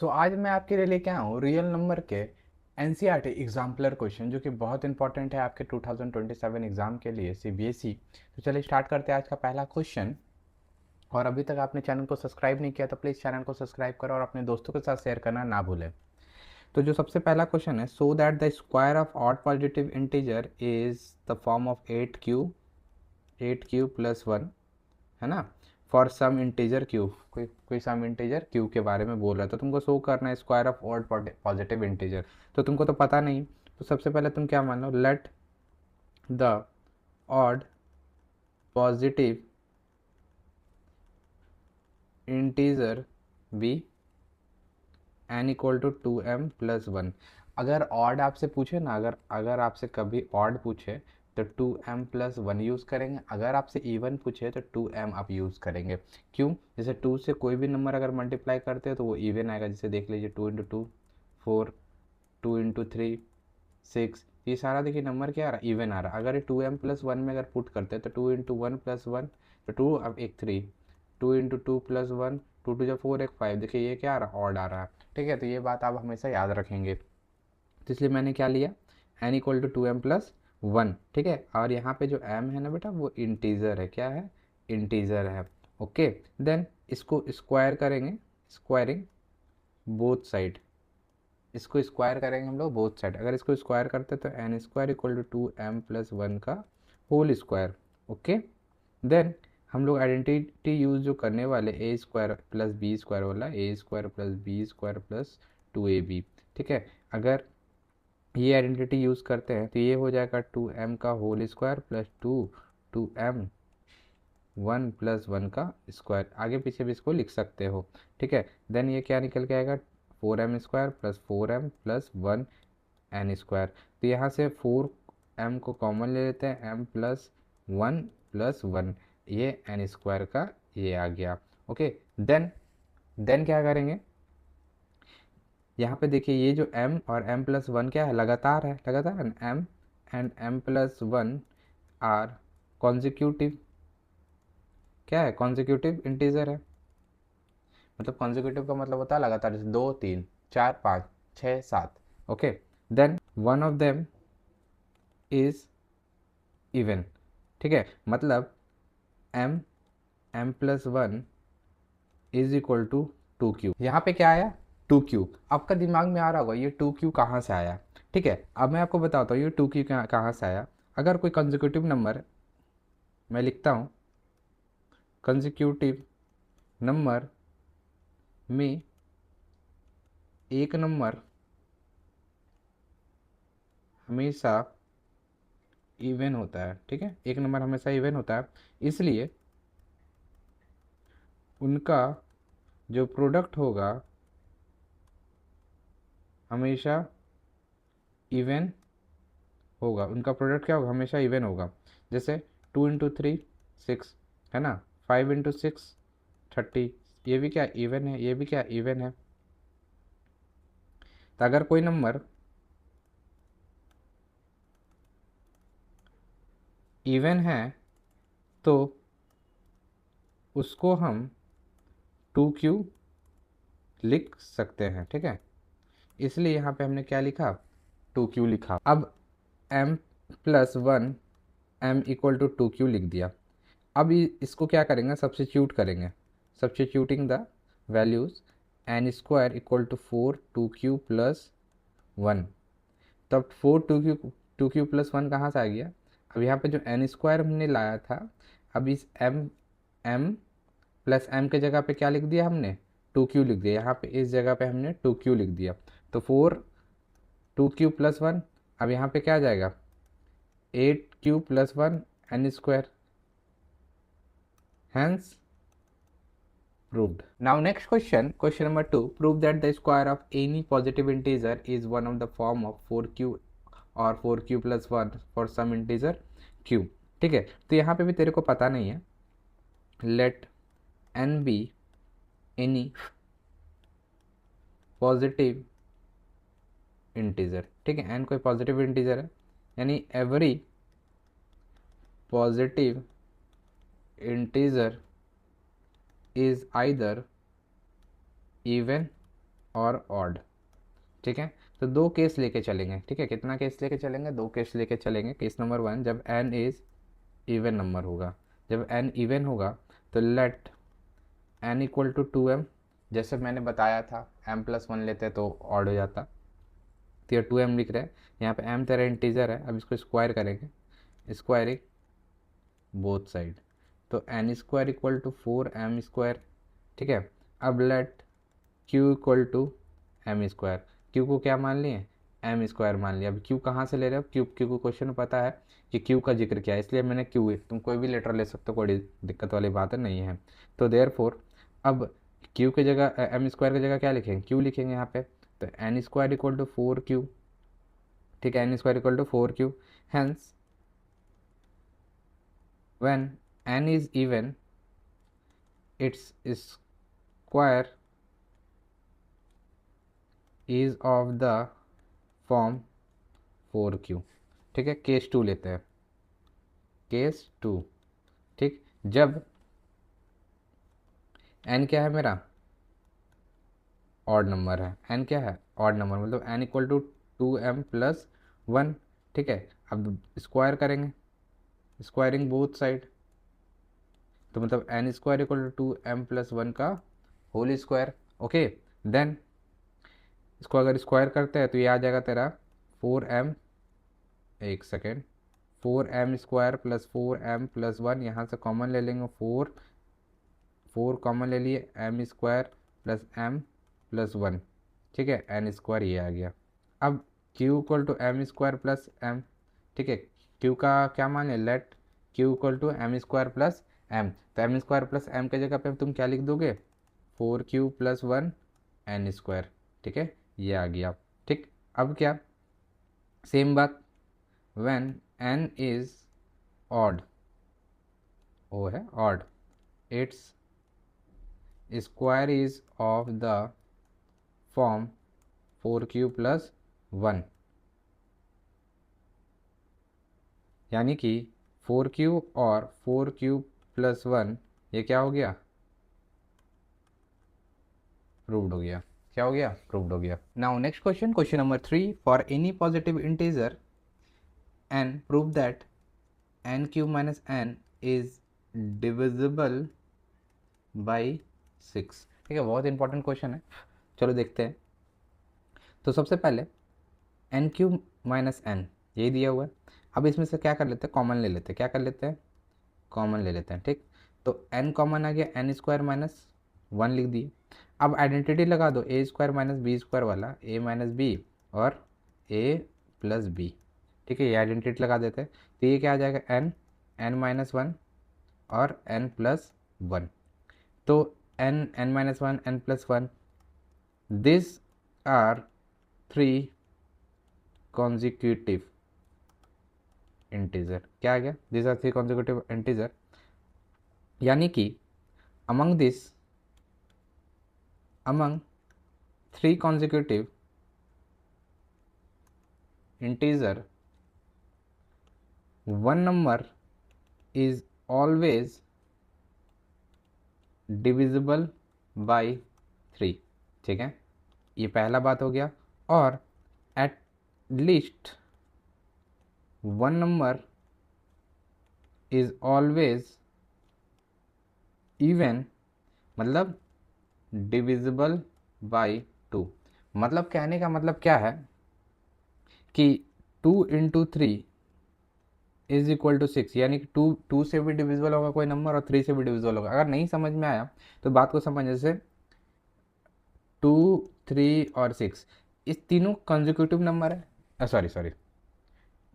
आज मैं आपके लिए लेके आया हूँ रियल नंबर के एनसीईआरटी एग्जाम्पलर क्वेश्चन जो कि बहुत इंपॉर्टेंट है आपके 2027 एग्जाम के लिए सीबीएसई। तो चलिए स्टार्ट करते हैं आज का पहला क्वेश्चन। और अभी तक आपने चैनल को सब्सक्राइब नहीं किया तो प्लीज़ चैनल को सब्सक्राइब करो और अपने दोस्तों के साथ शेयर करना ना भूलें। तो जो सबसे पहला क्वेश्चन है, so that the square of odd positive integer is the form of 8 Q plus 1, है ना, फॉर सम इंटीजर क्यू। कोई सम इंटीजर क्यू के बारे में बोल रहा है तो तुमको शो करना है square of odd positive integer. तो तुमको तो पता नहीं, तो सबसे पहले तुम क्या मान लो, let the odd positive integer be n equal to 2m+1। अगर ऑड आपसे पूछे ना, अगर अगर आपसे कभी ऑड पूछे तो 2m+1 यूज़ करेंगे। अगर आपसे इवन पूछे तो 2m आप यूज़ करेंगे। क्यों? जैसे 2 से कोई भी नंबर अगर मल्टीप्लाई करते हैं तो वो इवन आएगा। जैसे देख लीजिए 2 × 2 4, 2 × 3 6, ये सारा देखिए नंबर क्या आ रहा है, इवन आ रहा है। अगर ये 2m+1 में अगर पुट करते हैं तो 2 × 1+1 तो 2, अब एक 3, 2 × 2+1, 2 × 2 = 4, एक 5, देखिए ये क्या आ रहा है, ऑड आ रहा है। ठीक है, तो ये बात आप हमेशा याद रखेंगे। तो इसलिए मैंने क्या लिया, n इक्वल टू 2m+1। ठीक है, और यहाँ पे जो m है ना बेटा वो इंटीजर है। क्या है? इंटीजर है। ओके, देन इसको स्क्वायर करेंगे, स्क्वायरिंग बोथ साइड। इसको स्क्वायर करेंगे हम लोग बोथ साइड। अगर इसको स्क्वायर करते तो n² इक्वल टू 2m+1 का होल स्क्वायर। ओके, देन हम लोग आइडेंटिटी यूज जो करने वाले, a² + b² वाला, a² + b² + 2ab। ठीक है, अगर ये आइडेंटिटी यूज़ करते हैं तो ये हो जाएगा 2m का होल स्क्वायर प्लस 2m 1+1 का स्क्वायर। आगे पीछे भी इसको लिख सकते हो। ठीक है, देन ये क्या निकल के आएगा, 4m² + 4m+1n²। तो यहाँ से 4m को कॉमन ले लेते हैं, m+1+1, ये n² का ये आ गया। ओके, देन क्या करेंगे, यहाँ पे देखिए ये जो m और m+1 क्या है, लगातार है, लगातार है। m and m+1 are consecutive. क्या है? कॉन्जिक्यूटिव इंटीजर है। मतलब कॉन्जिक्यूटिव का मतलब होता है लगातार, जैसे 2 3 4 5 6 7। Okay, then one of them is even. ठीक है, मतलब m m+1 is equal to 2q। यहाँ पे क्या आया? 2q। आपका दिमाग में आ रहा होगा ये 2q कहाँ से आया। ठीक है, अब मैं आपको बताता हूँ ये 2q कहाँ से आया। अगर कोई कंजिक्यूटिव नंबर, मैं लिखता हूँ, कंजिक्यूटिव नंबर में एक नंबर हमेशा इवन होता है। ठीक है, एक नंबर हमेशा इवन होता है, इसलिए उनका जो प्रोडक्ट होगा हमेशा इवन होगा। उनका प्रोडक्ट क्या होगा? हमेशा इवन होगा। जैसे 2 × 3 6, है ना, 5 × 6 30, ये भी क्या इवन है, ये भी क्या इवन है। तो अगर कोई नंबर इवन है तो उसको हम 2q लिख सकते हैं। ठीक है, इसलिए यहाँ पे हमने क्या लिखा, 2q लिखा। अब m+1 m equal to 2q लिख दिया। अब इसको क्या करेंगे, सब्स्टिट्यूट करेंगे। Substituting the values, n² equal to 4 2q+1। तब 4 2q+1 कहाँ से आ गया? अब यहाँ पे जो n² हमने लाया था, अब इस m के जगह पे क्या लिख दिया हमने, 2q लिख दिया। यहाँ पे इस जगह पे हमने 2q लिख दिया। तो 4 2q+1, अब यहाँ पे क्या आ जाएगा, 8q+1 n²। Hence proved. Now next question, question number 2. Prove that the square of any positive integer is one of the form of 4q or 4q+1 for some integer q। ठीक है, तो यहाँ पे भी तेरे को पता नहीं है, let n be any positive integer। ठीक है, n कोई पॉजिटिव इंटीजर है, यानी every positive integer is either even और ऑड, ठीक है। तो दो केस लेके चलेंगे, ठीक है। कितना केस लेके चलेंगे? दो केस लेके चलेंगे। केस नंबर 1, जब n इज इवन नंबर होगा, जब n इवन होगा तो late n equal to 2m, जैसे मैंने बताया था m+1 लेते तो ऑड हो जाता, तो ये 2m लिख रहे हैं। यहाँ पे m तेरा इंटीजर है, अब इसको स्क्वायर करेंगे, स्क्वायरिंग बोथ साइड, तो n square equal to 4m square, ठीक है। अब let q equal to m square, q को क्या मान लिए? m स्क्वायर मान लिया। अब q कहाँ से ले रहे हो? q को क्वेश्चन पता है कि q का जिक्र क्या है, इसलिए मैंने q है, तुम कोई भी लेटर ले सकते हो, कोई दिक्कत वाली बात नहीं है। तो देयरफॉर अब q की जगह m स्क्वायर की जगह क्या लिखेंगे? q लिखेंगे यहाँ पे, तो n square equal to 4q, ठीक है। n square equal to 4q, hence when n is even, its square is of the form 4q, ठीक है। केस 2 लेते हैं, केस 2, ठीक। जब n क्या है मेरा? ऑड नंबर है, n क्या है? ऑड नंबर, मतलब n इक्वल टू 2m+1, ठीक है। अब स्क्वायर करेंगे, स्क्वायरिंग बोथ साइड, तो मतलब n square equal to 2m+1 का होल स्क्वायर, ओके। देन इसको अगर स्क्वायर करते हैं तो ये आ जाएगा तेरा 4m, एक सेकेंड, 4m² प्लस 4m+1, यहाँ से कॉमन ले लेंगे, 4 कॉमन ले लिए, m² प्लस m+1, ठीक है। n² ये आ गया। अब q equal to m² plus m, ठीक है। q का क्या मान है? Let q equal to m² plus m, तो m² प्लस m की जगह पे तुम क्या लिख दोगे? 4q प्लस 1 n², ठीक है, ये आ गया, ठीक। अब क्या? सेम बात, when n is odd, o है odd, its square is of the form 4q plus 1, यानी कि 4q और 4q प्लस 1 ये क्या हो गया? प्रूव्ड हो गया। क्या हो गया? प्रूव्ड हो गया। Now next question, question number 3, for any positive integer n, prove that n³ minus n is divisible by 6, ठीक है। बहुत इंपॉर्टेंट क्वेश्चन है, चलो देखते हैं। तो सबसे पहले n³ माइनस n यही दिया हुआ है। अब इसमें से क्या कर लेते हैं? कॉमन ले लेते हैं। क्या कर लेते हैं? कॉमन ले लेते हैं, ठीक। तो n कॉमन आ गया, n² माइनस 1 लिख दिए। अब आइडेंटिटी लगा दो, a² माइनस b² वाला, a माइनस बी और a प्लस बी, ठीक है। ये आइडेंटिटी लगा देते हैं, तो ये क्या आ जाएगा? n-1 और n+1, तो n-1 n+1, this are 3 consecutive integer. क्या आ गया? दिस आर 3 consecutive इंटीजर, यानी कि among 3 consecutive integer, one number is always divisible by 3, ठीक है। ये पहला बात हो गया। और at least one number is always even, मतलब divisible by 2, मतलब कहने का मतलब क्या है कि 2 इंटू 3 इज इक्वल टू 6, यानी कि 2 से भी डिविजिबल होगा कोई नंबर और 3 से भी डिविजिबल होगा। अगर नहीं समझ में आया तो बात को समझ, जैसे 2, 3 और 6 इस तीनों कंजिक्यूटिव नंबर है, सॉरी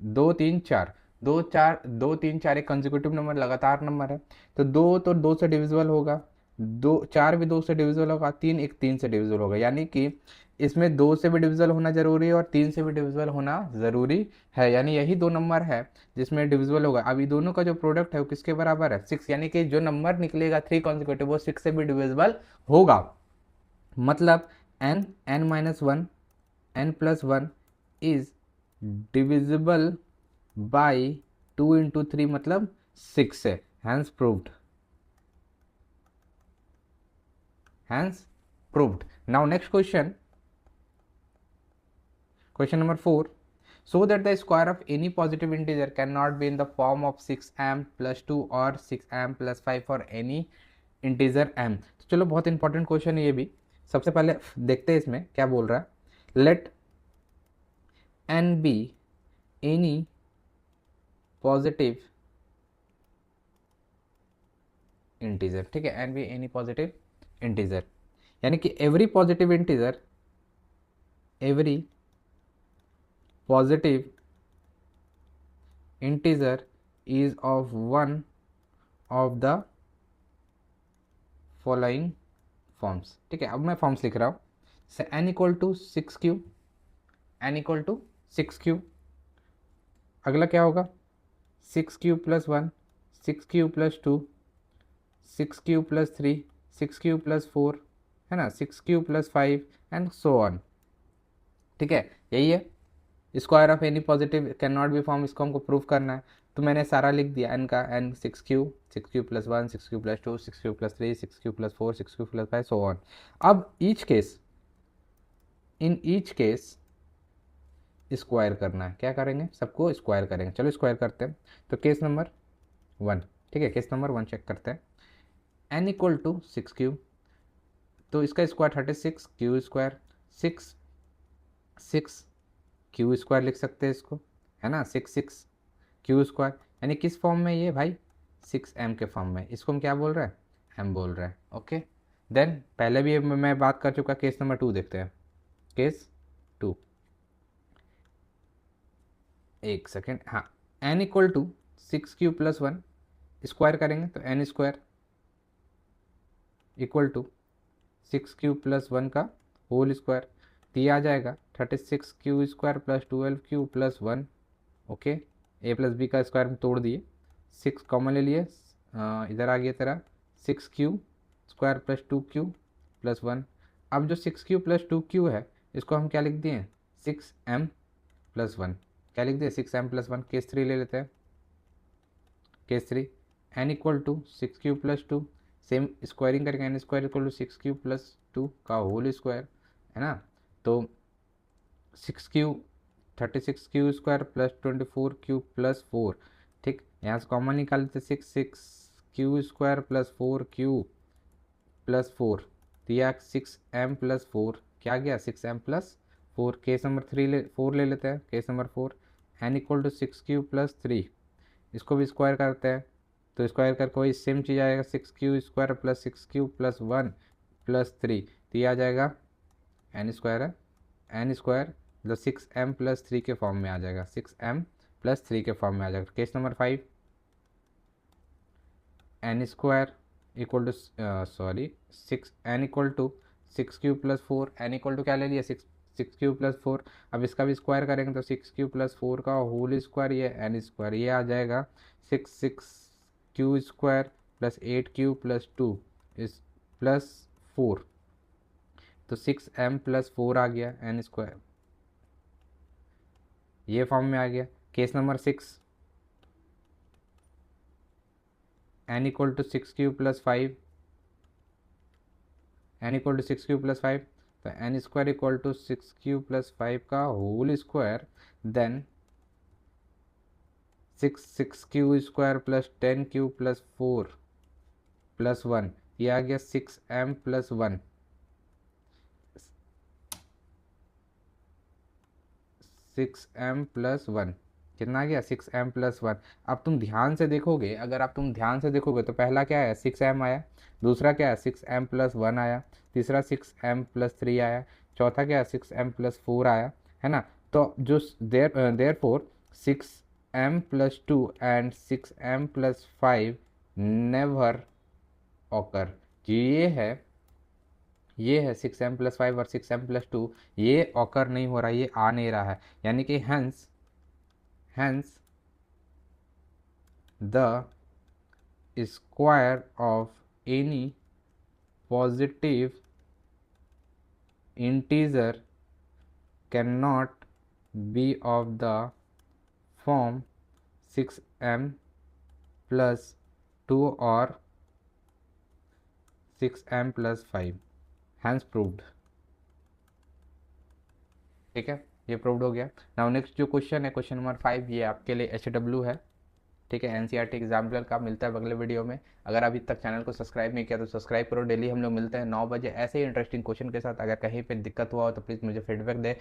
2 3 4, 2 3 4 एक कंजिक्यूटिव नंबर, लगातार नंबर है। तो 2 से डिविजिबल होगा, 4 भी 2 से डिविजिबल होगा, 3 एक 3 से डिविजिबल होगा, यानी कि इसमें 2 से भी डिविजिबल होना जरूरी है और 3 से भी डिविजिबल होना ज़रूरी है, यानी यही दो नंबर है जिसमें डिविजिबल होगा। अभी दोनों का जो प्रोडक्ट है वो किसके बराबर है? 6, यानी कि जो नंबर निकलेगा 3 कॉन्जिक्यूटिव वो 6 से भी डिविजिबल होगा। मतलब n-1 n+1 is divisible by 2 into 3, मतलब 6 है, hence proved, hence proved. Now next question, Question number 4. So that the square of any positive integer cannot be in the form of 6m plus 2 or 6m plus 5 for any integer m. तो चलो बहुत important question है ये भी. सबसे पहले देखते हैं इसमें क्या बोल रहा है. Let n be any positive integer. ठीक है, n be any positive integer, यानी कि every positive integer, every positive integer is of one of the following forms. ठीक है, अब मैं फॉर्म्स लिख रहा हूँ. Say n equal to 6q, n equal to 6q. अगला क्या होगा? 6q plus 1, 6q plus 2, 6q plus 3, 6q plus 4, है ना, 6q plus 5 and so on. ठीक है, यही है. Square of any positive can not be form, इसको हमको प्रूफ करना है. तो मैंने सारा लिख दिया n का. n 6q, 6q plus 1, 6q plus 2, 6q plus 3, 6q plus 4, 6q plus 5 so on. अब इन ईच केस स्क्वायर करना है. क्या करेंगे? सबको स्क्वायर करेंगे. चलो स्क्वायर करते हैं. तो केस नंबर 1. ठीक है, केस नंबर 1 चेक करते हैं. n इक्वल टू 6q, तो इसका square 36, q square 6 Q square लिख सकते हैं इसको, है ना. 6 क्यू स्क्वायर, यानी किस फॉर्म में ये भाई? 6m के फॉर्म में. इसको हम क्या बोल रहे हैं? m बोल रहे हैं. ओके, देन पहले भी मैं बात कर चुका. केस नंबर 2 देखते हैं. केस 2, एक सेकेंड. हाँ, n equal to 6q plus 1 square करेंगे तो n square equal to 6q plus 1 का होल स्क्वायर. तो ये आ जाएगा 36q square plus 12q plus 1. Okay, a plus B का स्क्वायर में तोड़ दिए, 6 कॉमन ले लिए, इधर आ गया तेरा 6q square plus 2q plus 1. अब जो 6q प्लस 2q है, इसको हम क्या लिख दिए? 6m plus 1. क्या लिख दिए? 6m plus 1. केस 3 ले लेते हैं. Case 3, n equal to 6q plus 2, same squaring करके n square equal to 6q plus 2 का होल स्क्वायर, है ना. तो 6q 36q square plus 24q plus 4. ठीक, यहाँ से कॉमन निकाल लेते. 6q square plus 4q plus 4, तो यह 6m प्लस 4 क्या गया? 6m plus 4. केस नंबर 4 ले लेते हैं. Case number 4, n equal to 6q plus 3, इसको भी स्क्वायर करते हैं. तो स्क्वायर करके वही सेम चीज़ आएगा. 6q square plus 6q plus 1 plus 3, तो ये आ जाएगा n स्क्वायर है. n स्क्वायर मतलब 6m प्लस 3 के फॉर्म में आ जाएगा. 6m प्लस 3 के फॉर्म में आ जाएगा. Case number 5, n square equal to n equal to 6q plus 4. n equal to क्या ले लिया? 6q plus 4. अब इसका भी स्क्वायर करेंगे तो 6q प्लस 4 का होल स्क्वायर, ये n स्क्वायर, ये आ जाएगा 6q square plus 8q plus 2 इस प्लस 4. तो 6m प्लस 4 आ गया n स्क्वायर, ये फॉर्म में आ गया. Case number 6, n equal to 6q plus 5, n equal to 6q plus 5, तो n square equal to 6q plus 5 का whole square, then 6q square plus 10q plus 4 plus 1, ये आ गया 6m plus 1. 6m plus 1 कितना आ गया? 6m plus 1. अब तुम ध्यान से देखोगे, अगर आप तुम ध्यान से देखोगे तो पहला क्या है? 6m आया. दूसरा क्या है? 6m प्लस 1 आया. तीसरा 6m प्लस 3 आया. चौथा क्या है? 6m प्लस 4 आया, है ना. तो जो therefore 6m plus 2 and 6m plus 5 never occur. ये है 6m प्लस 5 और 6m प्लस 2, ये ऑकर नहीं हो रहा, ये आ नहीं रहा है. यानी कि hence the square of any positive integer cannot be of the form 6m plus 2 or 6m plus 5. Hence proved. ठीक है. ये प्रूव्ड हो गया। नाउ नेक्स्ट जो क्वेश्चन है, क्वेश्चन नंबर 5, ये आपके लिए HW है, ठीक है, एनसीईआरटी एग्जाम्पल का। मिलता है अगले वीडियो में। अगर अभी तक चैनल को सब्सक्राइब नहीं किया तो सब्सक्राइब करो। डेली हम लोग मिलते हैं 9 बजे ऐसे ही इंटरेस्टिंग क्वेश्चन के साथ। अगर कहीं पे दिक्कत हुआ हो तो प्लीज़ मुझे फीडबैक दे।